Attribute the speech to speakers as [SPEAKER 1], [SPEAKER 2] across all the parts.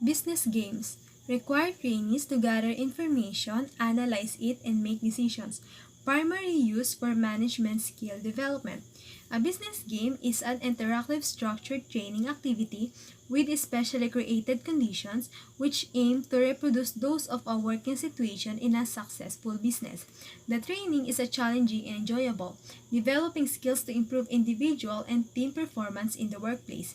[SPEAKER 1] Business games require trainees to gather information, analyze it, and make decisions, primarily used for management skill development. A business game is an interactive structured training activity with specially created conditions which aim to reproduce those of a working situation in a successful business. The training is a challenging and enjoyable, developing skills to improve individual and team performance in the workplace.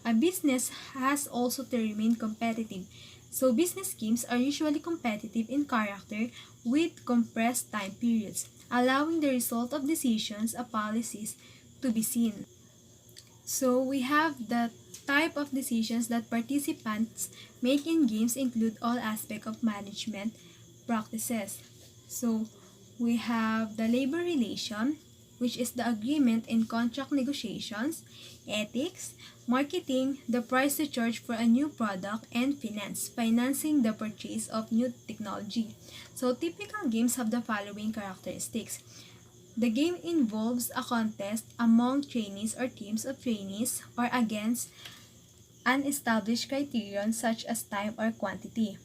[SPEAKER 1] A business has also to remain competitive. So business games are usually competitive in character with compressed time periods, allowing the result of decisions or policies to be seen. So we have the type of decisions that participants make in games include all aspects of management practices. So we have the labor relation, which is the agreement and contract negotiations, ethics, marketing, the price to charge for a new product, and finance, financing the purchase of new technology. So typical games have the following characteristics. The game involves a contest among trainees or teams of trainees or against unestablished criterion such as time or quantity.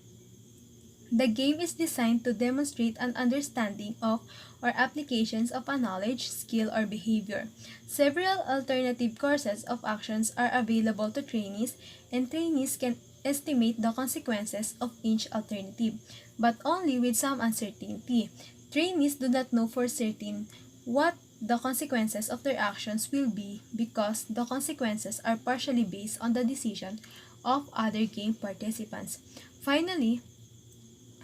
[SPEAKER 1] The game is designed to demonstrate an understanding of or applications of a knowledge, skill, or behavior. Several alternative courses of actions are available to trainees, and trainees can estimate the consequences of each alternative, but only with some uncertainty. Trainees do not know for certain what the consequences of their actions will be because the consequences are partially based on the decision of other game participants. Finally,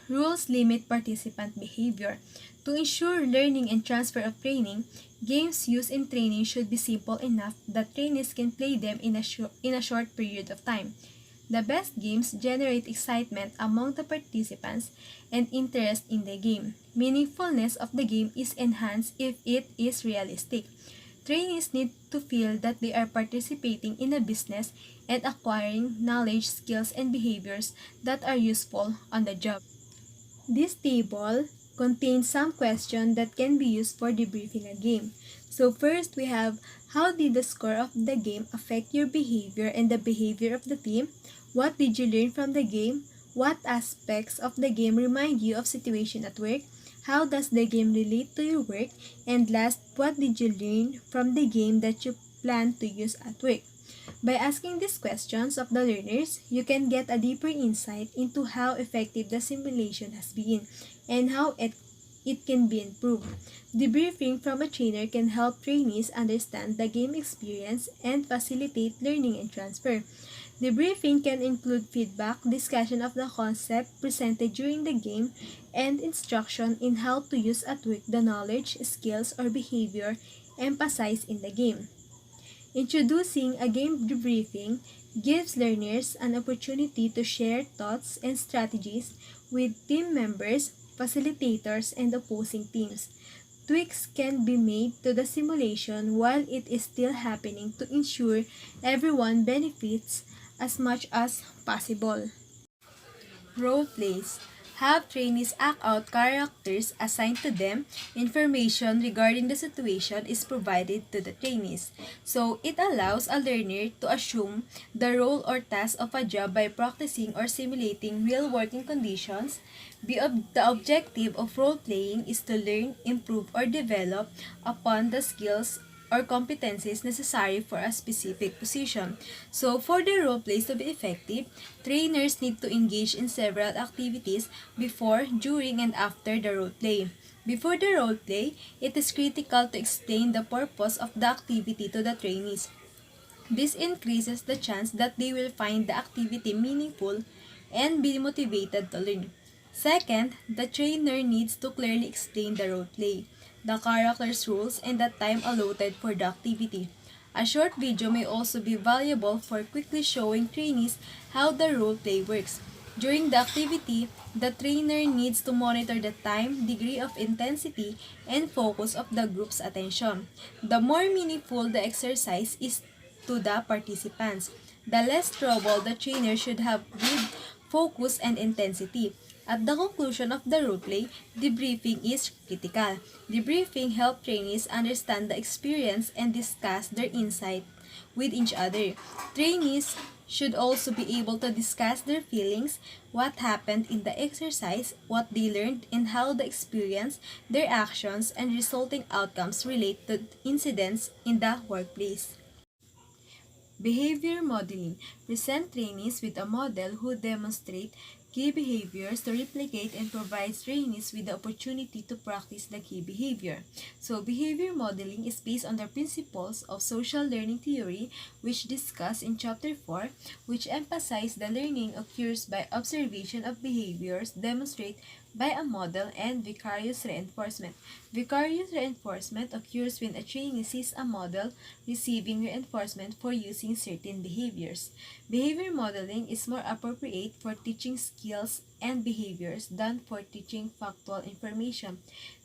[SPEAKER 1] rules limit participant behavior. To ensure learning and transfer of training, games used in training should be simple enough that trainees can play them in a short period of time. The best games generate excitement among the participants and interest in the game. Meaningfulness of the game is enhanced if it is realistic. Trainees need to feel that they are participating in a business and acquiring knowledge, skills, and behaviors that are useful on the job. This table contains some questions that can be used for debriefing a game. So first we have, how did the score of the game affect your behavior and the behavior of the team? What did you learn from the game? What aspects of the game remind you of situation at work? How does the game relate to your work? And last, what did you learn from the game that you plan to use at work? By asking these questions of the learners, you can get a deeper insight into how effective the simulation has been and how it can be improved. Debriefing from a trainer can help trainees understand the game experience and facilitate learning and transfer. Debriefing can include feedback, discussion of the concept presented during the game, and instruction in how to use at work the knowledge, skills, or behavior emphasized in the game. Introducing a game debriefing gives learners an opportunity to share thoughts and strategies with team members, facilitators, and opposing teams. Tweaks can be made to the simulation while it is still happening to ensure everyone benefits as much as possible. Role plays. Have trainees act out characters assigned to them. Information regarding the situation is provided to the trainees. So, it allows a learner to assume the role or task of a job by practicing or simulating real working conditions. The objective of role playing is to learn, improve, or develop upon the skills or competencies necessary for a specific position. So, for the role plays to be effective, trainers need to engage in several activities before, during, and after the role play. Before the role play, it is critical to explain the purpose of the activity to the trainees. This increases the chance that they will find the activity meaningful and be motivated to learn. Second, the trainer needs to clearly explain the role play, the character's rules, and the time allotted for the activity. A short video may also be valuable for quickly showing trainees how the role play works. During the activity, the trainer needs to monitor the time, degree of intensity, and focus of the group's attention. The more meaningful the exercise is to the participants, the less trouble the trainer should have with focus and intensity. At the conclusion of the roleplay, debriefing is critical. Debriefing helps trainees understand the experience and discuss their insight with each other. Trainees should also be able to discuss their feelings, what happened in the exercise, what they learned, and how the experience, their actions, and resulting outcomes relate to incidents in the workplace. Behavior modeling. Present trainees with a model who demonstrate key behaviors to replicate and provides trainees with the opportunity to practice the key behavior. So, behavior modeling is based on the principles of social learning theory, which discussed in Chapter 4, which emphasize the learning occurs by observation of behaviors demonstrated by a model and vicarious reinforcement. Vicarious reinforcement occurs when a trainee sees a model receiving reinforcement for using certain behaviors. Behavior modeling is more appropriate for teaching skills and behaviors than for teaching factual information.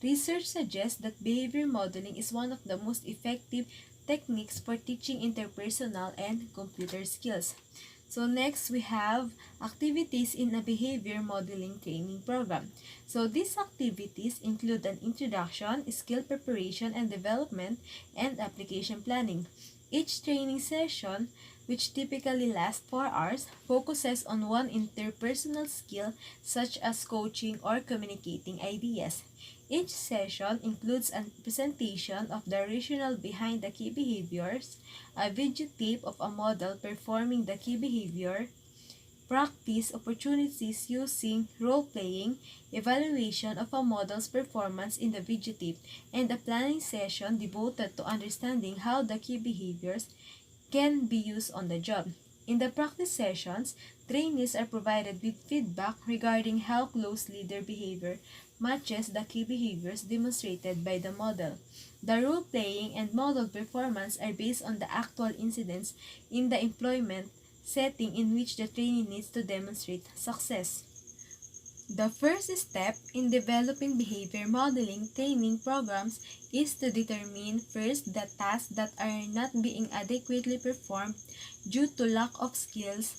[SPEAKER 1] Research suggests that behavior modeling is one of the most effective techniques for teaching interpersonal and computer skills. So next, we have activities in a behavior modeling training program. So these activities include an introduction, skill preparation and development, and application planning. Each training session, which typically lasts 4 hours, focuses on one interpersonal skill such as coaching or communicating ideas. Each session includes a presentation of the rationale behind the key behaviors, a videotape of a model performing the key behavior, practice opportunities using role-playing, evaluation of a model's performance in the videotape, and a planning session devoted to understanding how the key behaviors can be used on the job. In the practice sessions, trainees are provided with feedback regarding how closely their behavior matches the key behaviors demonstrated by the model. The role-playing and model performance are based on the actual incidents in the employment setting in which the trainee needs to demonstrate success. The first step in developing behavior modeling training programs is to determine first the tasks that are not being adequately performed due to lack of skills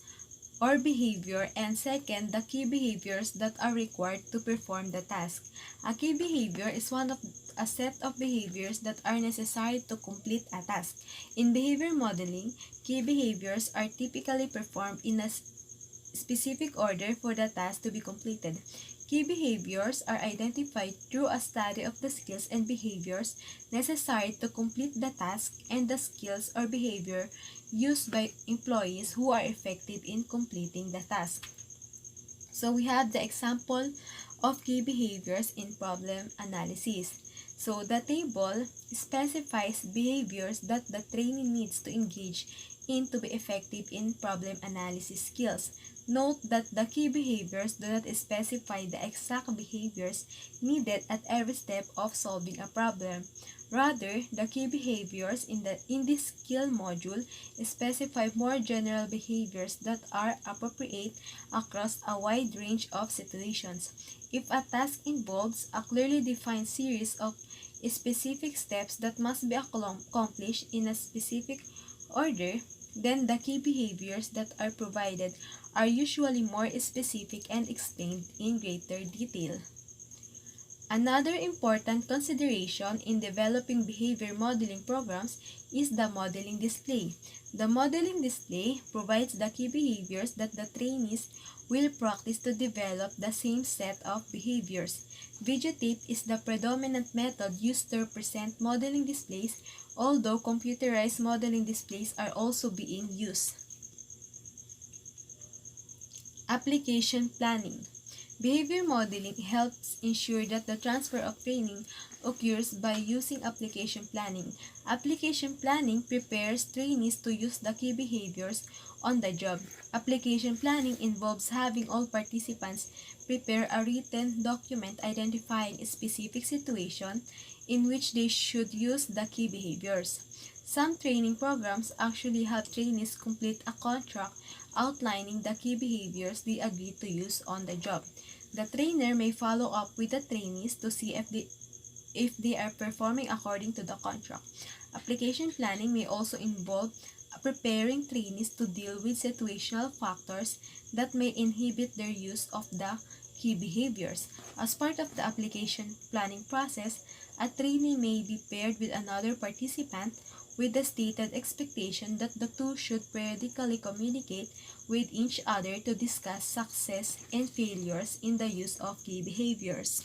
[SPEAKER 1] or behavior, and second, the key behaviors that are required to perform the task. A key behavior is one of a set of behaviors that are necessary to complete a task. In behavior modeling, key behaviors are typically performed in a specific order for the task to be completed. Key behaviors are identified through a study of the skills and behaviors necessary to complete the task and the skills or behavior used by employees who are effective in completing the task. So we have the example of key behaviors in problem analysis. So the table specifies behaviors that the trainee needs to engage in to be effective in problem analysis skills. Note that the key behaviors do not specify the exact behaviors needed at every step of solving a problem. Rather, the key behaviors in this skill module specify more general behaviors that are appropriate across a wide range of situations. If a task involves a clearly defined series of specific steps that must be accomplished in a specific order, then the key behaviors that are provided are usually more specific and explained in greater detail. Another important consideration in developing behavior modeling programs is the modeling display. The modeling display provides the key behaviors that the trainees will practice to develop the same set of behaviors. Videotape is the predominant method used to represent modeling displays, although computerized modeling displays are also being used. Application planning. Behavior modeling helps ensure that the transfer of training occurs by using application planning. Application planning prepares trainees to use the key behaviors on the job. Application planning involves having all participants prepare a written document identifying a specific situation in which they should use the key behaviors. Some training programs actually have trainees complete a contract outlining the key behaviors they agree to use on the job. The trainer may follow up with the trainees to see if they are performing according to the contract. Application planning may also involve preparing trainees to deal with situational factors that may inhibit their use of the key behaviors. As part of the application planning process, a trainee may be paired with another participant with the stated expectation that the two should periodically communicate with each other to discuss success and failures in the use of key behaviors.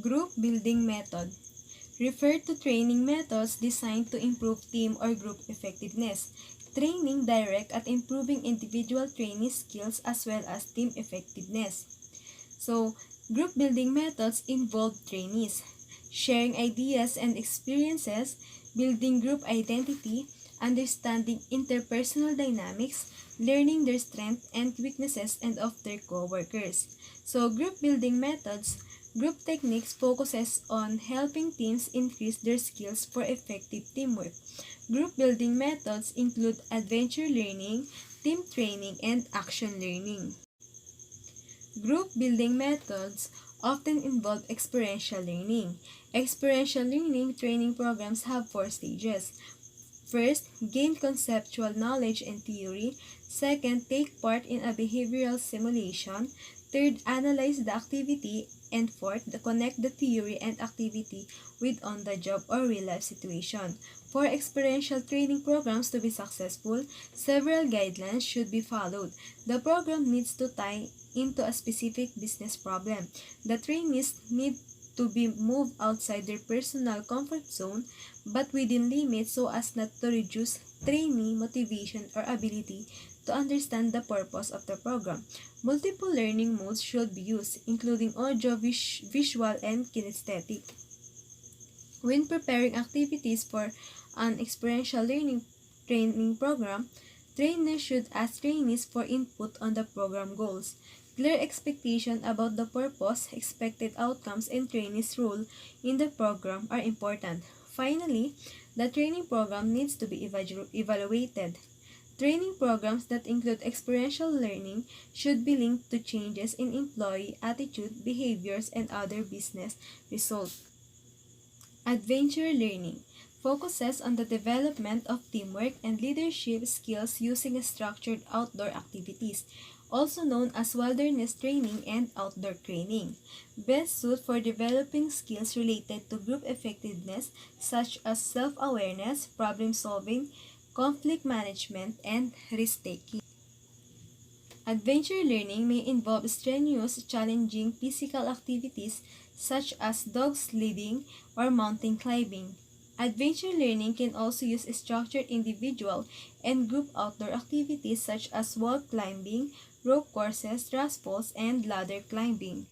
[SPEAKER 1] Group building method. Refer to training methods designed to improve team or group effectiveness. Training direct at improving individual trainee skills as well as team effectiveness. So, group building methods involve trainees sharing ideas and experiences, building group identity, understanding interpersonal dynamics, learning their strengths and weaknesses and of their co-workers. So, group building methods. Group techniques focuses on helping teams increase their skills for effective teamwork. Group building methods include adventure learning, team training, and action learning. Group building methods often involve experiential learning. Experiential learning training programs have 4 stages. First, gain conceptual knowledge and theory. Second, take part in a behavioral simulation. Third, analyze the activity. And fourth, connect the theory and activity with on-the-job or real-life situation. For experiential training programs to be successful, several guidelines should be followed. The program needs to tie into a specific business problem. The trainees need to be moved outside their personal comfort zone but within limits so as not to reduce trainee motivation or ability to understand the purpose of the program. Multiple learning modes should be used, including audio, visual, and kinesthetic. When preparing activities for an experiential learning training program, trainers should ask trainees for input on the program goals. Clear expectation about the purpose, expected outcomes, and trainees' role in the program are important. Finally, the training program needs to be evaluated. Training programs that include experiential learning should be linked to changes in employee attitude, behaviors, and other business results. Adventure learning focuses on the development of teamwork and leadership skills using structured outdoor activities, also known as wilderness training and outdoor training. Best suited for developing skills related to group effectiveness such as self-awareness, problem-solving, conflict management, and risk-taking. Adventure learning may involve strenuous, challenging physical activities such as dog sledding or mountain climbing. Adventure learning can also use structured individual and group outdoor activities such as wall climbing, rope courses, rappels, and ladder climbing.